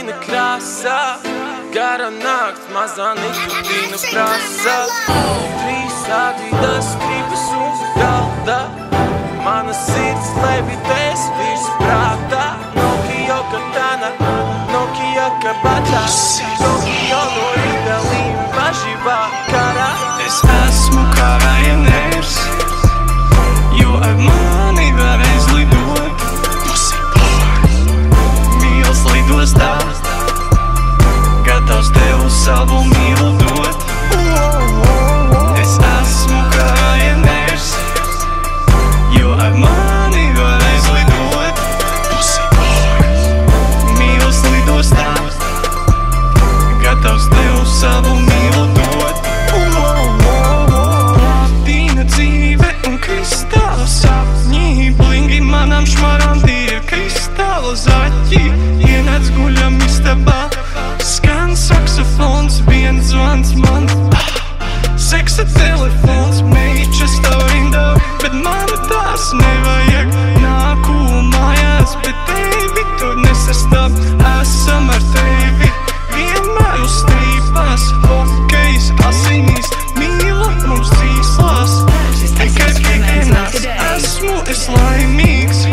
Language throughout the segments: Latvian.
vīna krāsā, gara nakts, mazā nikotīna prasa. Trīs Adidas stripas uz galda, mana sirds levitēs virs prātā. Nokia katana, Nokia kabata, Tokio no rīta līmpaši vakarā. Es esmu kā Ryanair, jo ar mani varēs lidot. Mīls lidostā, gatavs tev savu mīlu dot. Es esmu kā Ryanair, jo ar mani varēs lidot. Mīls lidostā, gatavs tev savu mīlu dot. Platīna dzīve un kristāla sapņi, blingi manām šmarām tie kristāla zaķi. Ienāc guļam istabā, skan saksofons, viens zvans man. Seksa telefons, meiča stāv rindā, bet man tās nevajag. Nāku mājās, bet tevi tur nesastāv. Esam ar tevi vienmēr uz strīpās, hokejs asinīs, mīla mums dzīslās. Tikai piekdienās esmu es laimīgs,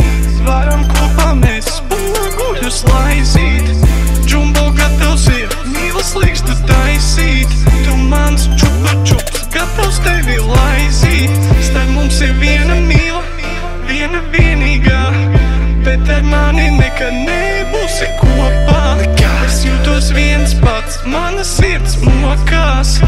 varam kopā mēs spoguļus laizīt. Džumbo gatavs ir mīlas līgstu taisīt, tu mans čupa čups, gatavs tevi laizīt. Starp mums ir viena mīla, viena vienīgā, bet ar mani nekad nebūsi kopā. Es jūtos viens pats, mana sirds mokās.